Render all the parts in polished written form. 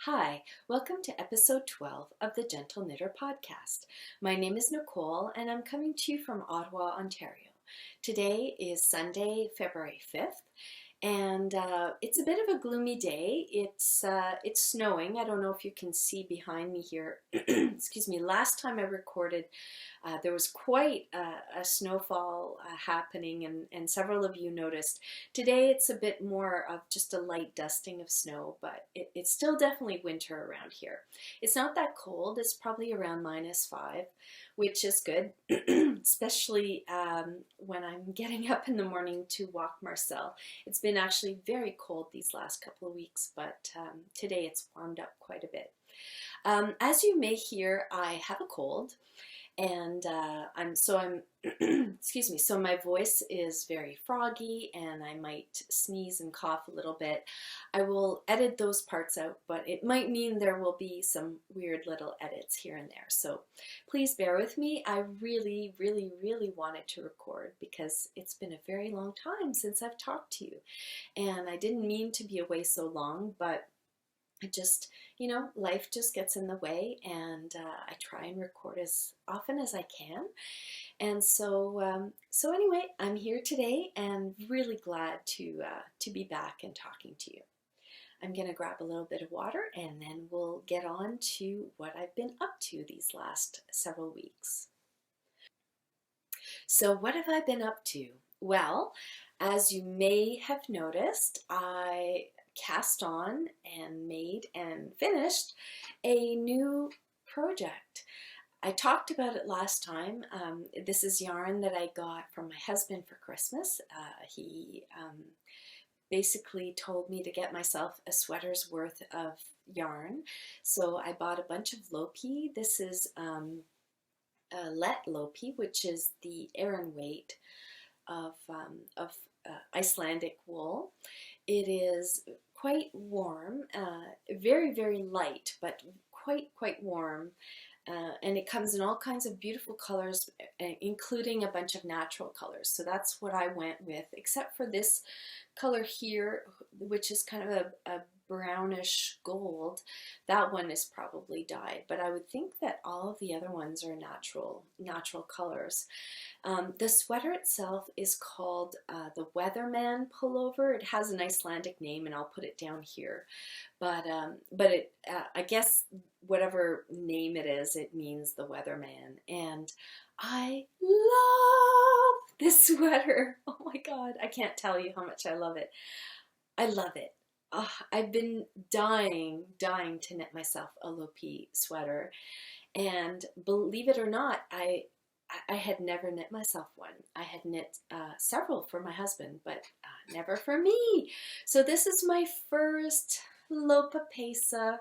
Hi, welcome to episode 12 of the Gentle Knitter podcast. My name is Nicole and I'm coming to you from Ottawa, Ontario. Today is Sunday, February 5th, and it's a bit of a gloomy day. It's snowing. I don't know if you can see behind me here. Excuse me. Last time I recorded, there was quite a snowfall happening, and several of you noticed. Today it's a bit more of just a light dusting of snow, but it's still definitely winter around here. It's not that cold. It's probably around -5, which is good, especially when I'm getting up in the morning to walk Marcel. It's been actually very cold these last couple of weeks, but today it's warmed up quite a bit. As you may hear, I have a cold, and I'm excuse me, so my voice is very froggy and I might sneeze and cough a little bit. I will edit those parts out, but it might mean there will be some weird little edits here and there, so please bear with me. I really wanted to record because it's been a very long time since I've talked to you, and I didn't mean to be away so long, but I just, life just gets in the way, and I try and record as often as I can. And so anyway, I'm here today and really glad to be back and talking to you. I'm going to grab a little bit of water and then we'll get on to what I've been up to these last several weeks. So what have I been up to? Well, as you may have noticed, I cast on and made and finished a new project. I talked about it last time. This is yarn that I got from my husband for Christmas. He basically told me to get myself a sweater's worth of yarn. So I bought a bunch of lopi. This is Lett lopi, which is the Aran weight of Icelandic wool. It is quite warm, very light, but quite warm. And it comes in all kinds of beautiful colors, including a bunch of natural colors. So that's what I went with, except for this color here, which is kind of a brownish gold. That one is probably dyed, but I would think that all of the other ones are natural colors. The sweater itself is called the Weatherman pullover. It has an Icelandic name, and I'll put it down here. But it, I guess whatever name it is, it means the Weatherman. And I love this sweater. Oh my God, I can't tell you how much I love it. I love it. I've been dying to knit myself a lopi sweater, and believe it or not, I had never knit myself one. I had knit several for my husband, but never for me. So this is my first lopapeysa.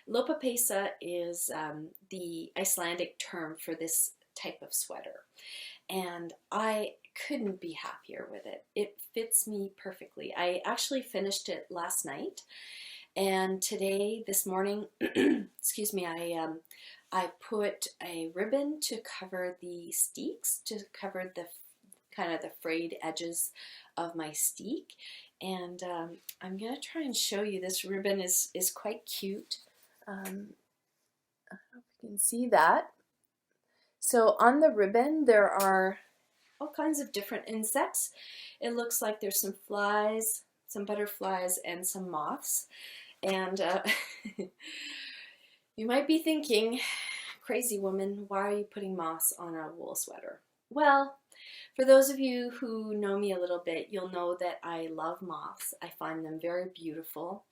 Lopapeysa is the Icelandic term for this type of sweater, and I couldn't be happier with it. It fits me perfectly. I actually finished it last night, and this morning, excuse me, I put a ribbon to cover the steeks, to cover the kind of the frayed edges of my steek, and I'm gonna try and show you. This ribbon is quite cute. I don't know if you can see that. So on the ribbon there are all kinds of different insects. It looks like there's some flies, some butterflies, and some moths. And you might be thinking, crazy woman, why are you putting moths on a wool sweater? Well, for those of you who know me a little bit, you'll know that I love moths. I find them very beautiful.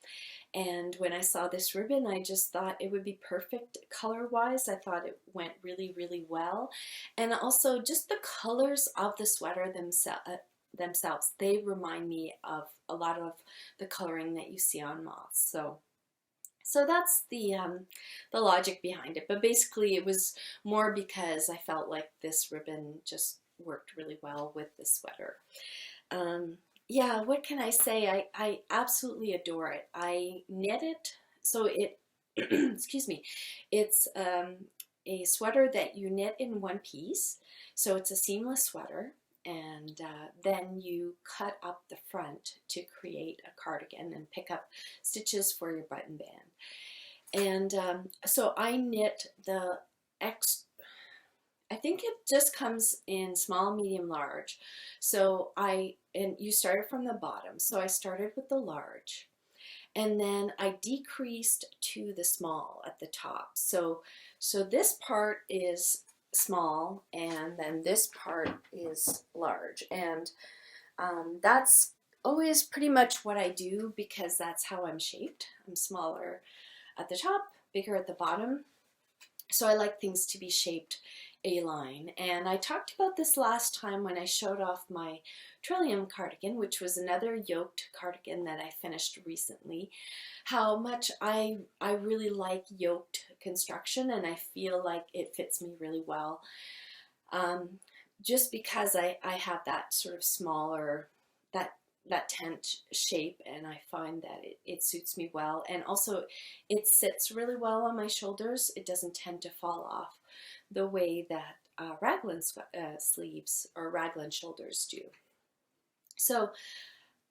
And when I saw this ribbon, I just thought it would be perfect color-wise. I thought it went really well. And also just the colors of the sweater themselves, they remind me of a lot of the coloring that you see on moths. So that's the logic behind it. But basically it was more because I felt like this ribbon just worked really well with the sweater. Yeah, what can I say? I absolutely adore it. I knit it, so it, excuse me, it's a sweater that you knit in one piece, so it's a seamless sweater, and then you cut up the front to create a cardigan and pick up stitches for your button band. And so I knit the I think it just comes in small, medium, large. So and you started from the bottom. So I started with the large, and then I decreased to the small at the top. So this part is small, and then this part is large. And that's always pretty much what I do because that's how I'm shaped. I'm smaller at the top, bigger at the bottom. So I like things to be shaped A-line. And I talked about this last time when I showed off my Trillium cardigan, which was another yoked cardigan that I finished recently, how much I really like yoked construction, and I feel like it fits me really well. Just because I have that sort of smaller, that tent shape, and I find that it suits me well, and also it sits really well on my shoulders. It doesn't tend to fall off the way that raglan sleeves or raglan shoulders do. So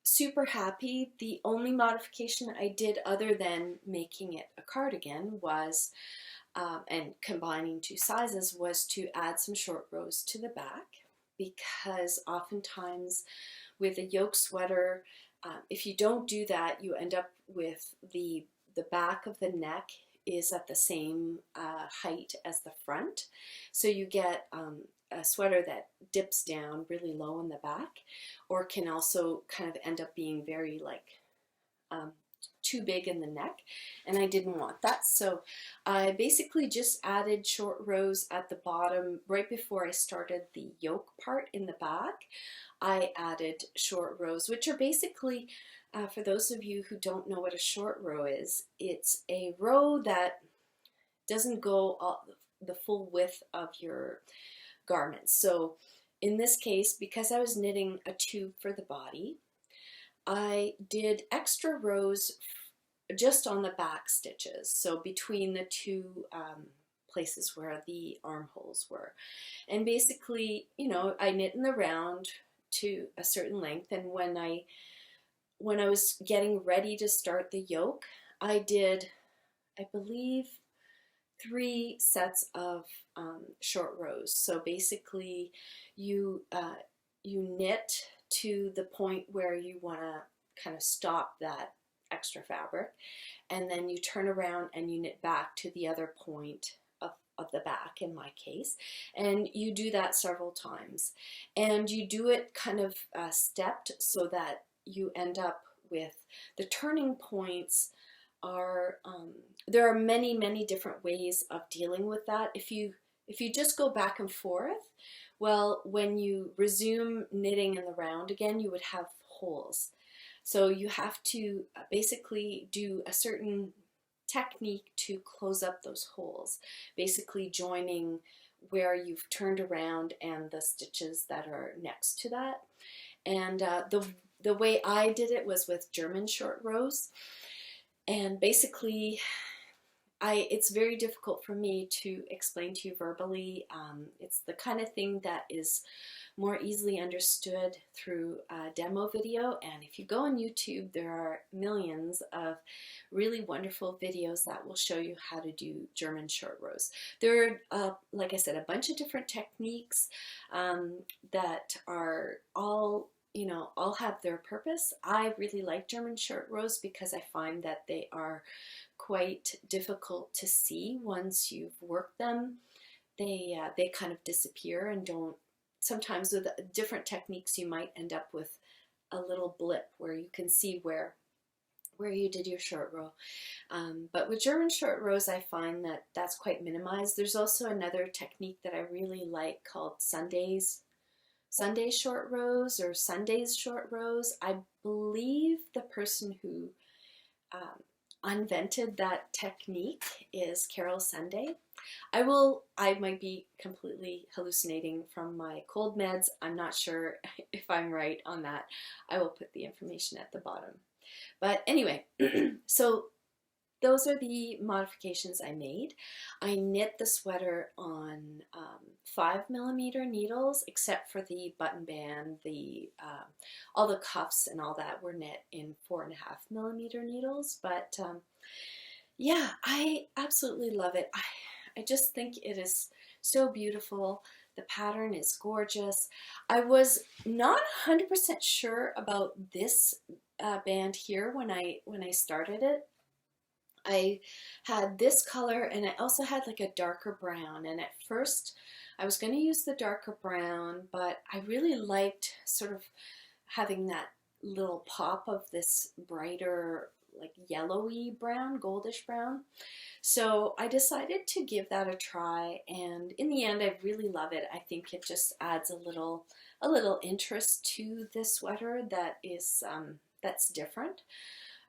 super happy. The only modification I did other than making it a cardigan was and combining two sizes was to add some short rows to the back, because oftentimes with a yoke sweater, if you don't do that, you end up with the back of the neck is at the same height as the front. So you get a sweater that dips down really low in the back, or can also kind of end up being very like too big in the neck, and I didn't want that. So I basically just added short rows at the bottom right before I started the yoke part in the back. I added short rows, which are basically, for those of you who don't know what a short row is, it's a row that doesn't go all the full width of your garments. So in this case, because I was knitting a tube for the body, I did extra rows just on the back stitches, so between the two places where the armholes were. And basically, you know, I knit in the round to a certain length, and when I was getting ready to start the yoke, I did, I believe, 3 sets of short rows. So basically you knit to the point where you want to kind of stop that extra fabric, and then you turn around and you knit back to the other point of the back in my case, and you do that several times, and you do it kind of stepped so that you end up with the turning points are there are many different ways of dealing with that. If you just go back and forth, well, when you resume knitting in the round again, you would have holes. So you have to basically do a certain technique to close up those holes, basically joining where you've turned around and the stitches that are next to that. And the way I did it was with German short rows, and basically it's very difficult for me to explain to you verbally. It's the kind of thing that is more easily understood through a demo video, and if you go on YouTube, there are millions of really wonderful videos that will show you how to do German short rows. There are, like I said, a bunch of different techniques that are all, you know, all have their purpose. I really like German short rows because I find that they are quite difficult to see once you've worked them. They kind of disappear and don't. Sometimes with different techniques you might end up with a little blip where you can see where you did your short row. But with German short rows, I find that that's quite minimized. There's also another technique that I really like called Sunday short rows or Sundays short rows. I believe the person who invented that technique is Carol Sunday. I might be completely hallucinating from my cold meds. I'm not sure if I'm right on that. I will put the information at the bottom. But anyway, so those are the modifications I made. I knit the sweater on 5mm needles, except for the button band, all the cuffs and all that were knit in 4.5mm needles. But Yeah, I absolutely love it. I just think it is so beautiful. The pattern is gorgeous. I was not 100% sure about this band here when I started it. I had this color and I also had like a darker brown. And at first I was going to use the darker brown, but I really liked sort of having that little pop of this brighter like yellowy brown, goldish brown. So I decided to give that a try, and in the end I really love it. I think it just adds a little interest to this sweater that is that's different.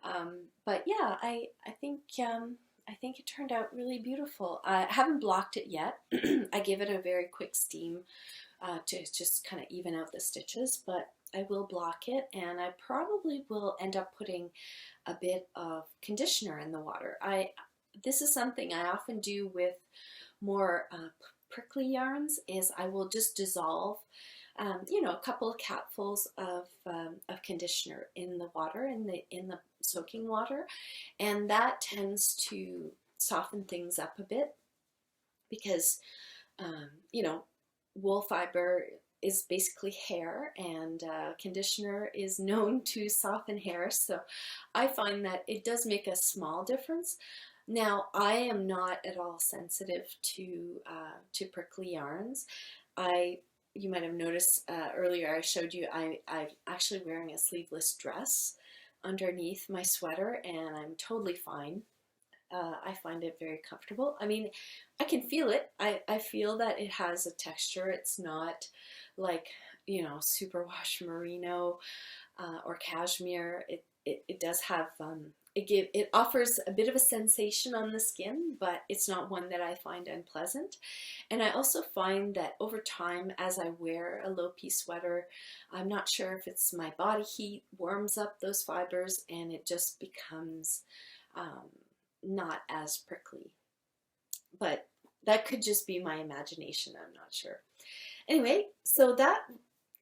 But yeah, I think it turned out really beautiful. I haven't blocked it yet. I give it a very quick steam to just kind of even out the stitches, but I will block it, and I probably will end up putting a bit of conditioner in the water. This is something I often do with more prickly yarns. Is I will just dissolve you know, a couple of capfuls of conditioner in the water, in the soaking water, and that tends to soften things up a bit because you know, wool fiber is basically hair, and conditioner is known to soften hair. So I find that it does make a small difference. Now, I am not at all sensitive to prickly yarns. You might have noticed earlier I showed you I'm actually wearing a sleeveless dress underneath my sweater, and I'm totally fine. I find it very comfortable. I mean, I can feel it. I feel that it has a texture. It's not like, you know, superwash merino or cashmere. It does have it offers a bit of a sensation on the skin, but it's not one that I find unpleasant. And I also find that over time, as I wear a low-piece sweater, I'm not sure if it's my body heat warms up those fibers and it just becomes not as prickly. But that could just be my imagination, I'm not sure. Anyway, so that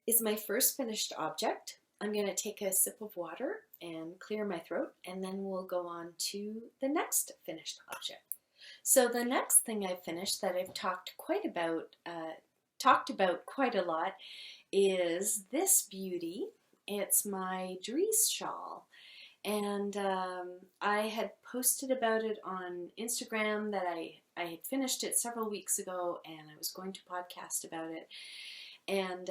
is my first finished object. I'm going to take a sip of water and clear my throat, and then we'll go on to the next finished object. So the next thing I've finished that I've talked about quite a lot is this beauty. It's my Dries shawl. And I had posted about it on Instagram that I had finished it several weeks ago, and I was going to podcast about it. And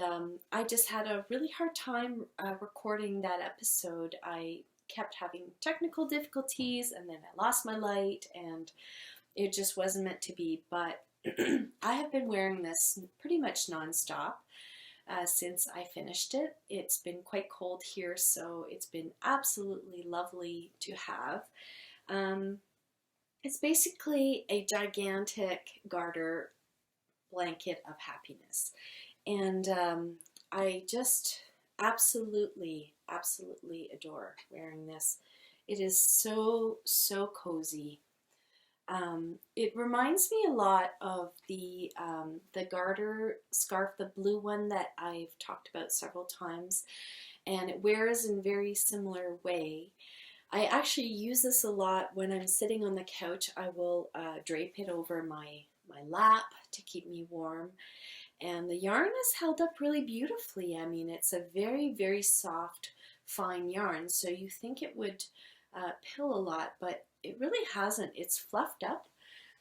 I just had a really hard time recording that episode. I kept having technical difficulties, and then I lost my light, and it just wasn't meant to be. But I have been wearing this pretty much nonstop since I finished it. It's been quite cold here, so it's been absolutely lovely to have. It's basically a gigantic garter blanket of happiness. And I just absolutely adore wearing this. It is so, so cozy. It reminds me a lot of the garter scarf, the blue one that I've talked about several times, and it wears in very similar way. I actually use this a lot when I'm sitting on the couch. I will drape it over my lap to keep me warm. And the yarn is held up really beautifully. I mean, it's a very, very soft, fine yarn, so you think it would pill a lot, but it really hasn't. It's fluffed up,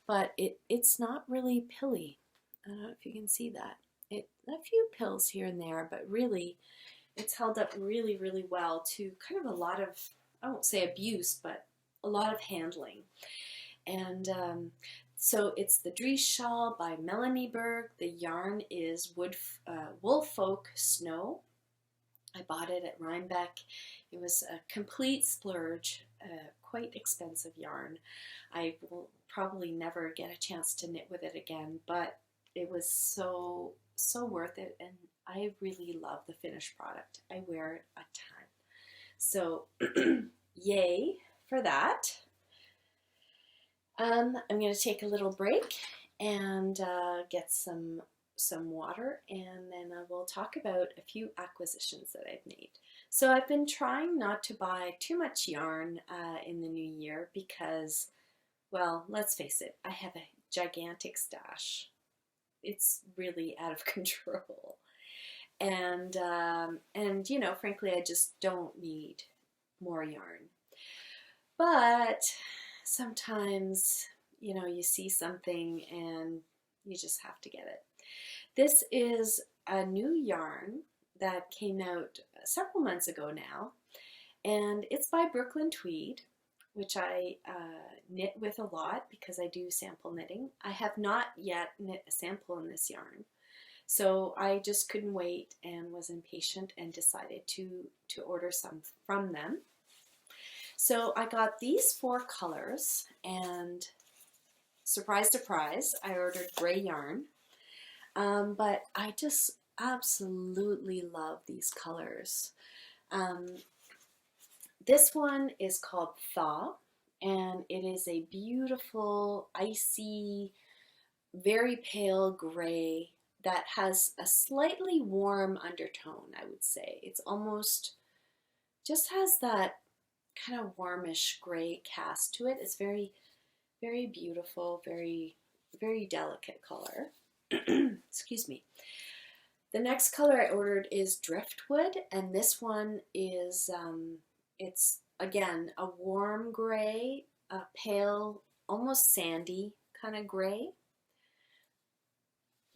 but it's not really pilly. I don't know if you can see that. A few pills here and there, but really, it's held up really, really well to kind of a lot of, I won't say abuse, but a lot of handling. And so it's the Dries shawl by Melanie Berg. The yarn is Woolfolk Snow. I bought it at Rhinebeck. It was a complete splurge, quite expensive yarn. I will probably never get a chance to knit with it again, but it was so, so worth it, and I really love the finished product. I wear it a ton. So, yay for that. I'm going to take a little break and get some water, and then I will talk about a few acquisitions that I've made. So I've been trying not to buy too much yarn in the new year because well, let's face it, I have a gigantic stash. It's really out of control. And you know, frankly, I just don't need more yarn. But sometimes, you know, you see something and you just have to get it. This is a new yarn that came out several months ago now, and it's by Brooklyn Tweed, which I knit with a lot because I do sample knitting. I have not yet knit a sample in this yarn, so I just couldn't wait and was impatient and decided to order some from them. So I got these 4 colors, and surprise, surprise, I ordered gray yarn. But I just absolutely love these colors. This one is called Thaw, and it is a beautiful, icy, very pale gray that has a slightly warm undertone, I would say. It's almost, just has that kind of warmish gray cast to it. It's very, very beautiful, very, very delicate color. Excuse me. The next color I ordered is Driftwood, and this one is, it's again a warm gray, a pale, almost sandy kind of gray.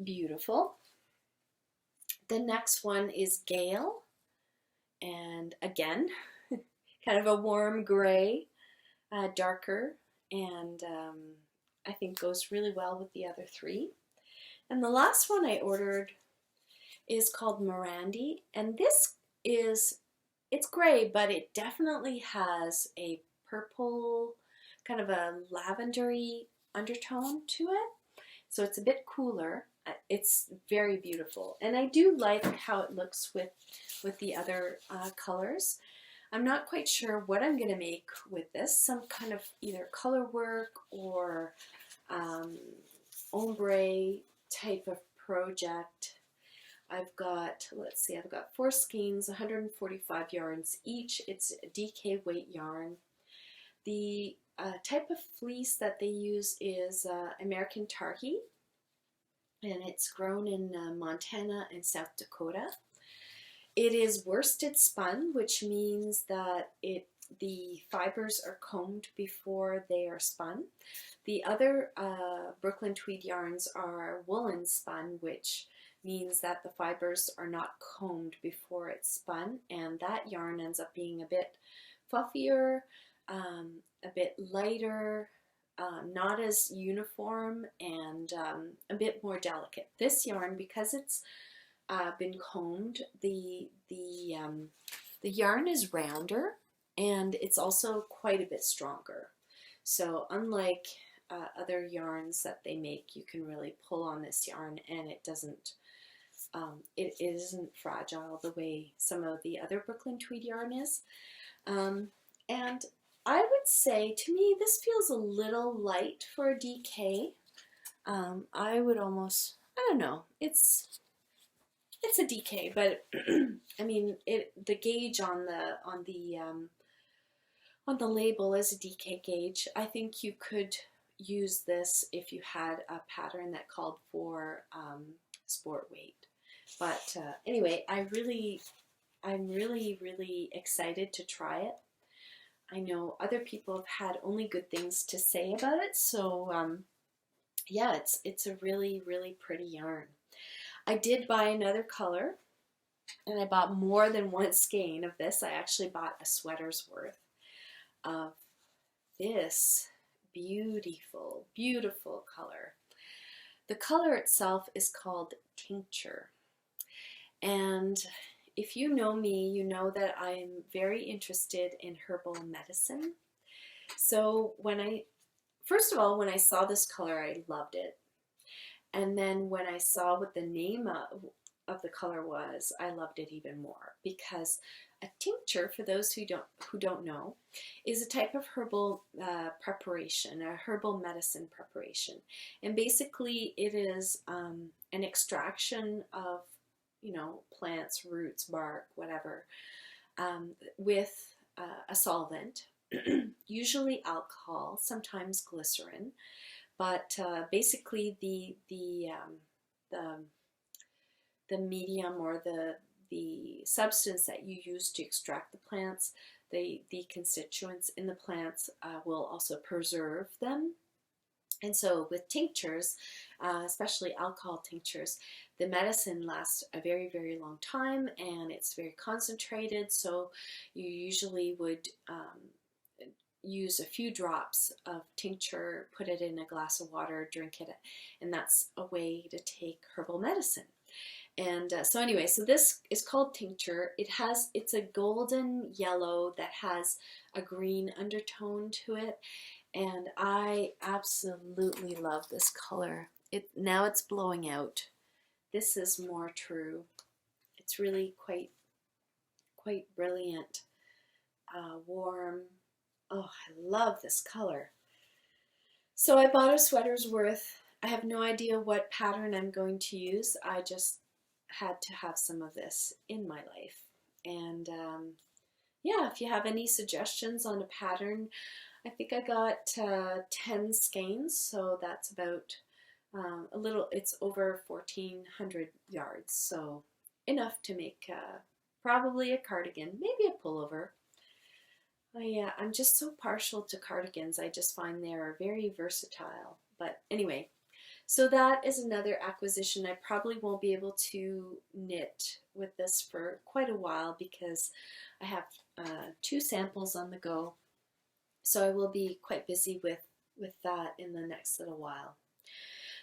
Beautiful. The next one is Gale, and again, kind of a warm gray, darker, and I think goes really well with the other 3. And the last one I ordered is called Mirandy, and this is, it's gray, but it definitely has a purple, kind of a lavendery undertone to it. So it's a bit cooler. It's very beautiful, and I do like how it looks with the other colors. I'm not quite sure what I'm going to make with this. Some kind of either color work or ombre type of project. I've got, let's see, I've got 4 skeins, 145 yarns each. It's DK weight yarn. The type of fleece that they use is American Targhee, and it's grown in Montana and South Dakota. It is worsted spun, which means that the fibers are combed before they are spun. The other Brooklyn Tweed yarns are woolen spun, which means that the fibers are not combed before it's spun, and that yarn ends up being a bit fluffier, a bit lighter, not as uniform, and a bit more delicate. This yarn, because it's been combed, the yarn is rounder, and it's also quite a bit stronger. So unlike other yarns that they make, you can really pull on this yarn, and it doesn't, it isn't fragile the way some of the other Brooklyn Tweed yarn is. And I would say, to me, this feels a little light for a DK. I would almost, I don't know, it's a DK, but I mean, the gauge on the label is a DK gauge. I think you could use this if you had a pattern that called for sport weight. But anyway, I'm really excited to try it. I know other people have had only good things to say about it, so yeah, it's a really pretty yarn. I did buy another color, and I bought more than 1 skein of this. I actually bought a sweater's worth of this beautiful, beautiful color. The color itself is called Tincture, and if you know me, you know that I'm very interested in herbal medicine. So first of all, when I saw this color, I loved it. And then when I saw what the name of the color was, I loved it even more, because a tincture, for those who don't know, is a type of herbal preparation, a herbal medicine preparation. And basically it is an extraction of, you know, plants, roots, bark, whatever, with a solvent. usually alcohol, sometimes glycerin, but basically the medium or the substance that you use to extract the plants, the constituents in the plants will also preserve them. And so with tinctures, especially alcohol tinctures, the medicine lasts a very, very long time and it's very concentrated. So you usually would use a few drops of tincture, put it in a glass of water, drink it, and that's a way to take herbal medicine. And so anyway, so this is called tincture. It's a golden yellow that has a green undertone to it. And I absolutely love this color. Now it's blowing out. This is more true. It's really quite brilliant, warm. Oh, I love this color. So I bought a sweater's worth. I have no idea what pattern I'm going to use. I just had to have some of this in my life. And yeah, if you have any suggestions on a pattern, I think I got 10 skeins, so that's about it's over 1,400 yards, so enough to make probably a cardigan, maybe a pullover. I'm just so partial to cardigans. I just find they're very versatile. But anyway, so that is another acquisition. I probably won't be able to knit with this for quite a while because I have 2 samples on the go. So I will be quite busy with that in the next little while.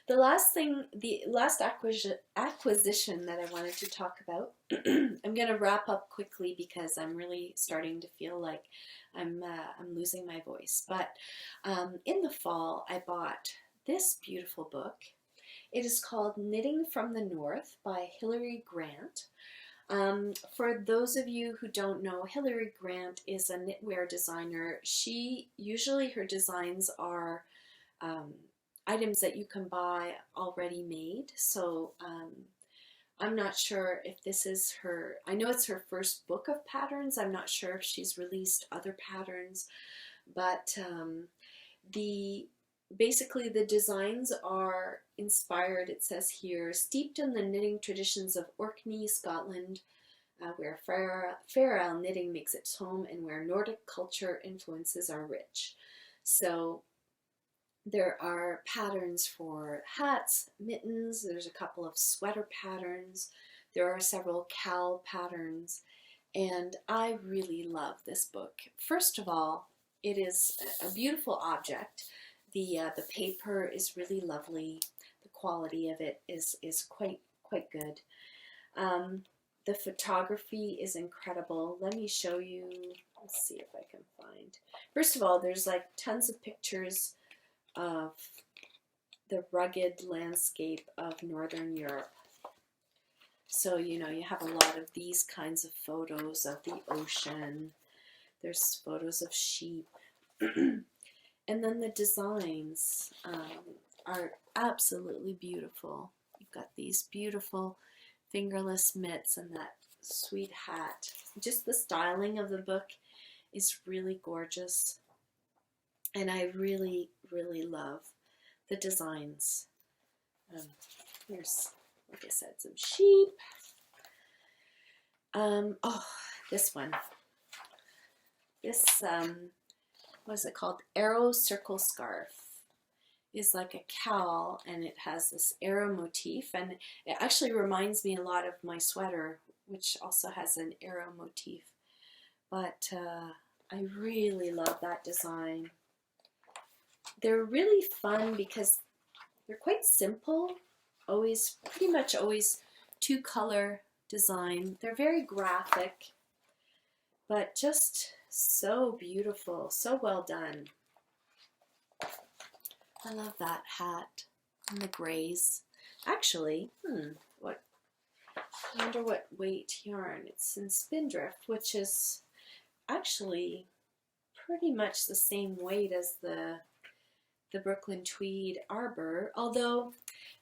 The last acquisition that I wanted to talk about, I'm going to wrap up quickly because I'm really starting to feel like I'm losing my voice. But in the fall, I bought this beautiful book. It is called Knitting from the North by Hilary Grant. For those of you who don't know, Hilary Grant is a knitwear designer. Her designs are items that you can buy already made. So I'm not sure if this is I know it's her first book of patterns. I'm not sure if she's released other patterns, but basically the designs are inspired, it says here, steeped in the knitting traditions of Orkney, Scotland, where Fair Isle knitting makes its home and where Nordic culture influences are rich. So there are patterns for hats, mittens, there's a couple of sweater patterns, there are several cowl patterns, and I really love this book. First of all, it is a beautiful object. The paper is really lovely. The quality of it is quite good. The photography is incredible. Let me show you. Let's see if I can find. First of all, there's like tons of pictures of the rugged landscape of Northern Europe. So, you have a lot of these kinds of photos of the ocean. There's photos of sheep. And then the designs are absolutely beautiful. You've got these beautiful fingerless mitts and that sweet hat. Just the styling of the book is really gorgeous. And I really, really love the designs. Here's, like I said, some sheep. Oh, this one. This, what is it called? Arrow Circle Scarf. Is like a cowl, and it has this arrow motif, and it actually reminds me a lot of my sweater, which also has an arrow motif. But I really love that design. They're really fun because they're quite simple, pretty much always 2-color design. They're very graphic, but just so beautiful, so well done. I love that hat and the grays. Actually, I wonder what weight yarn. It's in Spindrift, which is actually pretty much the same weight as the Brooklyn Tweed Arbor. Although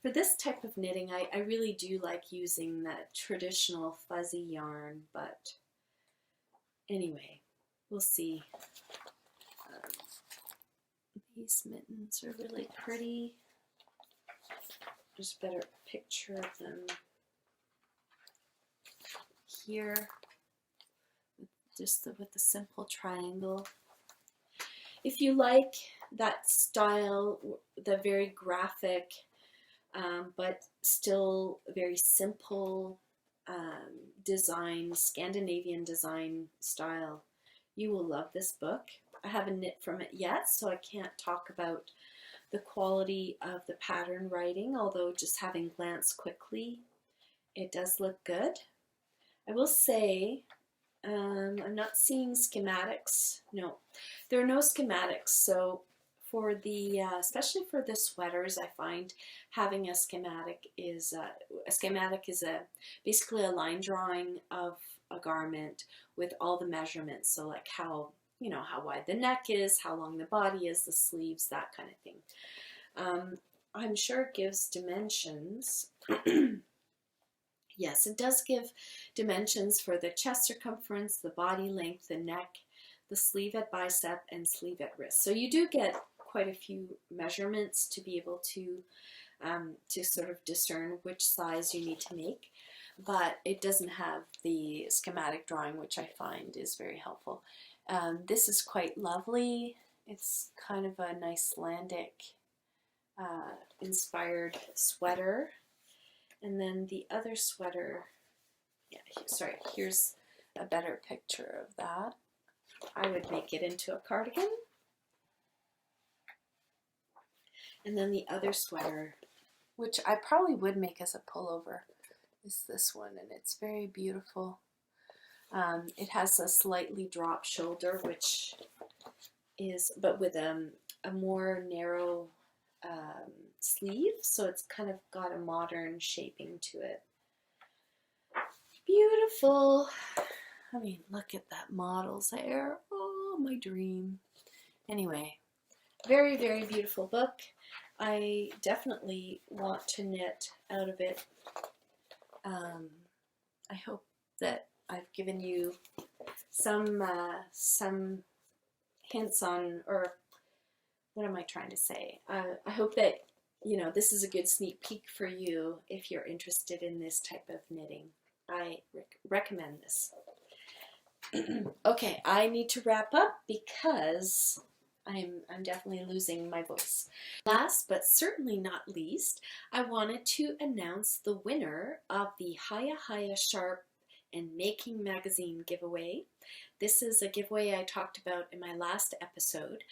for this type of knitting, I really do like using that traditional fuzzy yarn. But anyway, we'll see. These mittens are really pretty. Just a better picture of them here, with the simple triangle. If you like that style, the very graphic, but still very simple design, Scandinavian design style, you will love this book. I haven't knit from it yet, so I can't talk about the quality of the pattern writing, although just having glanced quickly, it does look good. I will say, I'm not seeing schematics. No, there are no schematics. So for the, especially for the sweaters, I find having a schematic is basically a line drawing of a garment with all the measurements. So like how, you know, how wide the neck is, how long the body is, the sleeves, that kind of thing. I'm sure it gives dimensions. Yes, it does give dimensions for the chest circumference, the body length, the neck, the sleeve at bicep, and sleeve at wrist. So you do get quite a few measurements to be able to sort of discern which size you need to make. But it doesn't have the schematic drawing, which I find is very helpful. This is quite lovely. It's kind of a nice Icelandic inspired sweater. And then the other sweater, yeah, sorry, here's a better picture of that. I would make it into a cardigan. And then the other sweater, which I probably would make as a pullover, is this one, and it's very beautiful. It has a slightly dropped shoulder, which is, but with a more narrow sleeve, so it's kind of got a modern shaping to it. Beautiful. I mean, look at that model's hair. Oh, my dream. Anyway, very, very beautiful book. I definitely want to knit out of it. I hope that I've given you some hints on, or what am I trying to say? I hope that, you know, this is a good sneak peek for you if you're interested in this type of knitting. I recommend this. Okay, I need to wrap up because I'm definitely losing my voice. Last but certainly not least, I wanted to announce the winner of the Hiya Hiya Sharp and Making Magazine giveaway. This is a giveaway I talked about in my last episode.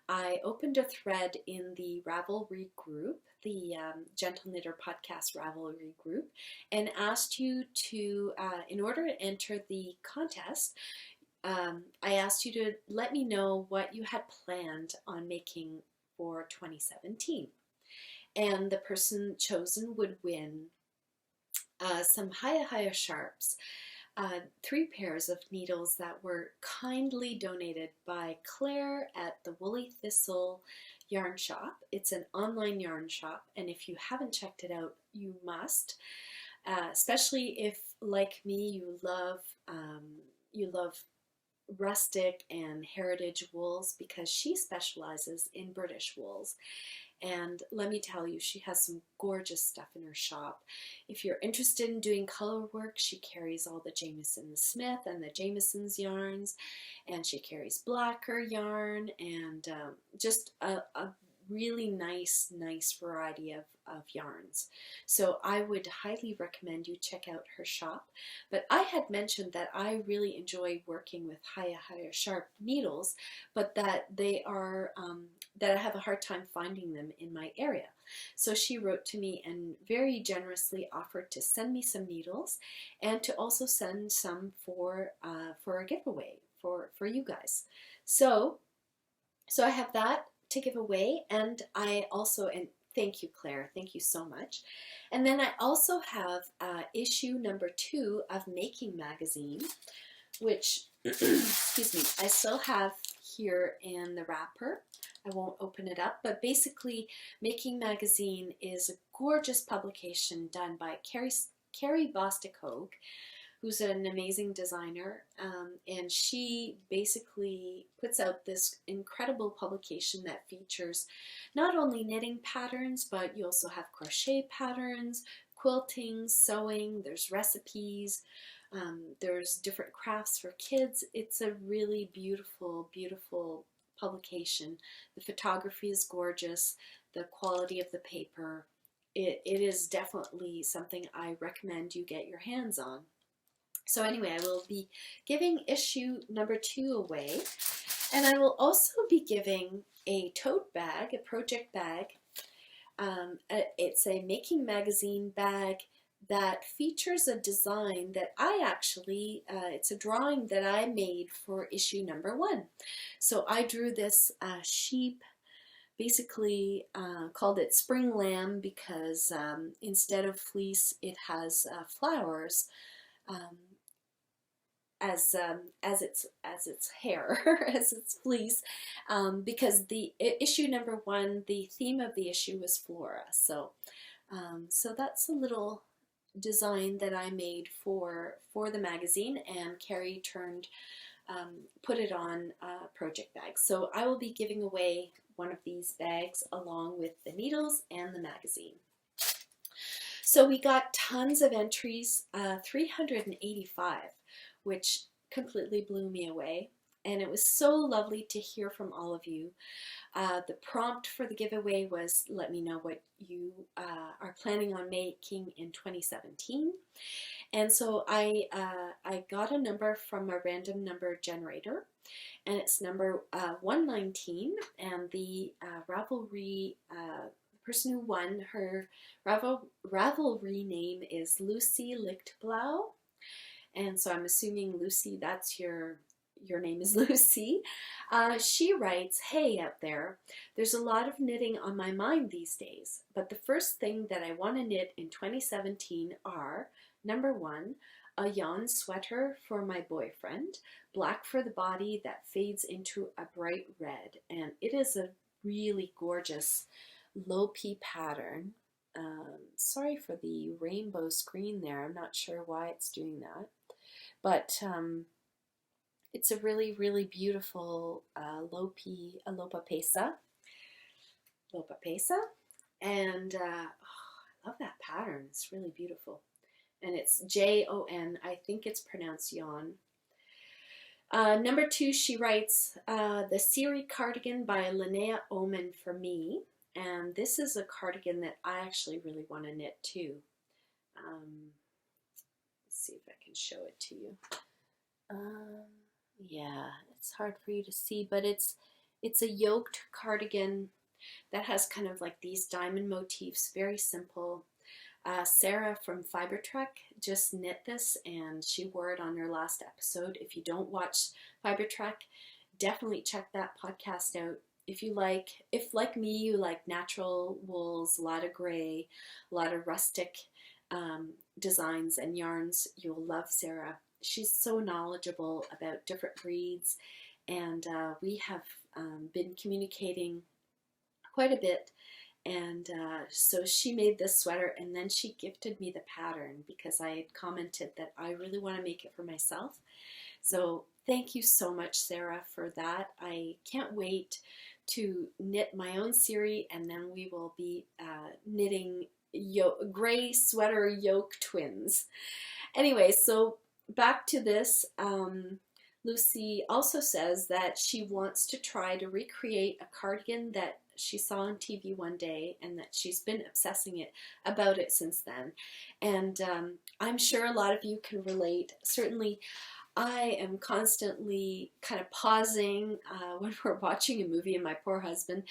I opened a thread in the Ravelry group, the Gentle Knitter Podcast Ravelry group, and asked you to, in order to enter the contest, I asked you to let me know what you had planned on making for 2017. And the person chosen would win some Hiya Hiya Sharps, 3 pairs of needles that were kindly donated by Claire at the Wooly Thistle yarn shop. It's an online yarn shop, and if you haven't checked it out, you must. Especially if, like me, you love rustic and heritage wools, because she specializes in British wools. And let me tell you, she has some gorgeous stuff in her shop. If you're interested in doing color work, she carries all the Jamieson Smith and the Jamieson's yarns, and she carries Blacker yarn, and just a really nice variety of yarns. So I would highly recommend you check out her shop. But I had mentioned that I really enjoy working with Hiya Hiya Sharp needles, but that they are that I have a hard time finding them in my area. So she wrote to me and very generously offered to send me some needles and to also send some for a giveaway for you guys. So I have that to give away, and I also, and thank you, Claire, thank you so much. And then I also have issue number 2 of Making Magazine, which excuse me, I still have here in the wrapper. I won't open it up, but basically Making Magazine is a gorgeous publication done by Carrie Bostick, Hoge, who's an amazing designer, and she basically puts out this incredible publication that features not only knitting patterns, but you also have crochet patterns, quilting, sewing, there's recipes, there's different crafts for kids. It's a really beautiful, beautiful publication. The photography is gorgeous, the quality of the paper. It is definitely something I recommend you get your hands on. So anyway, I will be giving issue number 2 away, and I will also be giving a tote bag, a project bag. It's a making magazine bag that features a design that I actually, it's a drawing that I made for issue number 1. So I drew this sheep, basically called it Spring Lamb because instead of fleece it has flowers as its hair, as its fleece, because the issue number 1, the theme of the issue was flora. So so that's a little design that I made for the magazine, and Carrie put it on a project bag. So I will be giving away one of these bags along with the needles and the magazine. So we got tons of entries, 385, which completely blew me away. And it was so lovely to hear from all of you. The prompt for the giveaway was, let me know what you are planning on making in 2017. And so I got a number from a random number generator, and it's number 119, and the Ravelry, person who won, her Ravelry name is Lucy Lichtblau, and so I'm assuming, Lucy, that's your name is Lucy. She writes, "Hey out there, there's a lot of knitting on my mind these days, but the first thing that I want to knit in 2017 are, number 1, a yarn sweater for my boyfriend, black for the body that fades into a bright red." And it is a really gorgeous lopi pattern. Sorry for the rainbow screen there. I'm not sure why it's doing that. But it's a really, really beautiful lopi, a lopa pesa. And oh, I love that pattern. It's really beautiful. And it's Jon. I think it's pronounced Yon. Number 2, she writes, the Siri cardigan by Linnea Oman for me. And this is a cardigan that I actually really want to knit too. Let's see if I can show it to you. Yeah, it's hard for you to see, but it's a yoked cardigan that has kind of like these diamond motifs, very simple. Sarah from Fiber Trek just knit this, and she wore it on her last episode. If you don't watch Fiber Trek, definitely check that podcast out. If like me, you like natural wools, a lot of gray, a lot of rustic designs and yarns, you'll love Sarah. She's so knowledgeable about different breeds, and we have been communicating quite a bit. And so she made this sweater, and then she gifted me the pattern because I had commented that I really want to make it for myself. So thank you so much, Sarah, for that. I can't wait to knit my own Siri, and then we will be knitting gray sweater yoke twins. Anyway, so back to this. Lucy also says that she wants to try to recreate a cardigan that she saw on TV one day, and that she's been obsessing about it since then. And I'm sure a lot of you can relate. Certainly, I am constantly kind of pausing when we're watching a movie, and my poor husband,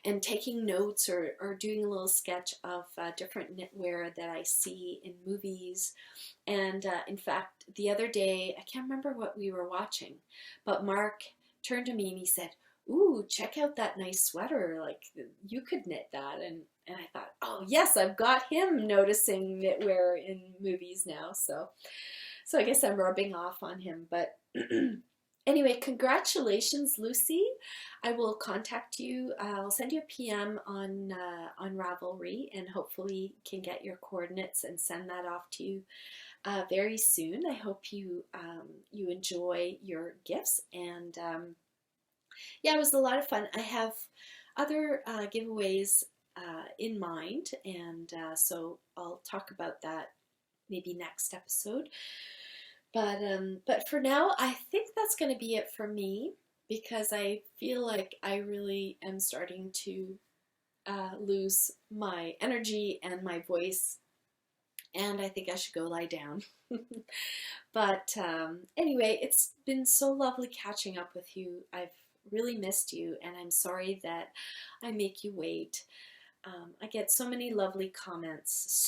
and taking notes or doing a little sketch of different knitwear that I see in movies. And in fact, the other day, I can't remember what we were watching, but Mark turned to me and he said, "Ooh, check out that nice sweater, like you could knit that." And I thought, oh yes, I've got him noticing knitwear in movies now. So I guess I'm rubbing off on him. But Anyway, congratulations, Lucy. I will contact you. I'll send you a PM on Ravelry, and hopefully can get your coordinates and send that off to you very soon. I hope you enjoy your gifts, and yeah, it was a lot of fun. I have other giveaways in mind, and so I'll talk about that maybe next episode. But for now, I think that's going to be it for me because I feel like I really am starting to lose my energy and my voice, and I think I should go lie down. But anyway, it's been so lovely catching up with you. I've really missed you, and I'm sorry that I make you wait. I get so many lovely comments,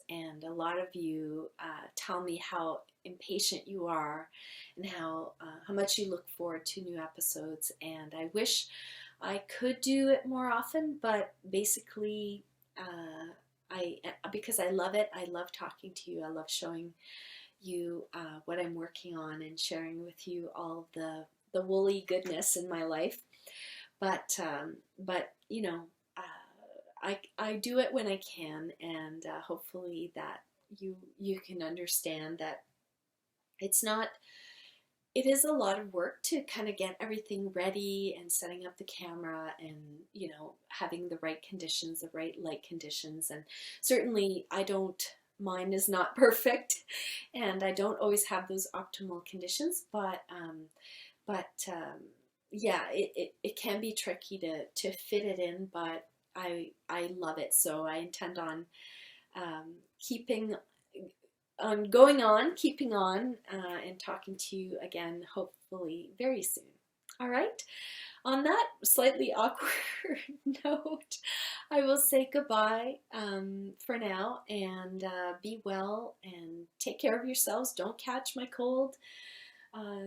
and a lot of you tell me how impatient you are and how much you look forward to new episodes. And I wish I could do it more often, but basically, I because I love it. I love talking to you. I love showing you what I'm working on and sharing with you all the woolly goodness in my life. But you know, I do it when I can, and hopefully that you can understand that it's not. It is a lot of work to kind of get everything ready and setting up the camera and having the right conditions, the right light conditions, and certainly I don't. Mine is not perfect, and I don't always have those optimal conditions, but yeah, it can be tricky to fit it in, but I love it, so I intend on keeping keeping on, and talking to you again, hopefully very soon. All right. On that slightly awkward note, I will say goodbye for now, and be well and take care of yourselves. Don't catch my cold.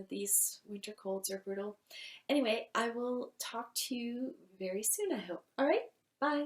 These winter colds are brutal. Anyway, I will talk to you very soon, I hope. All right, bye.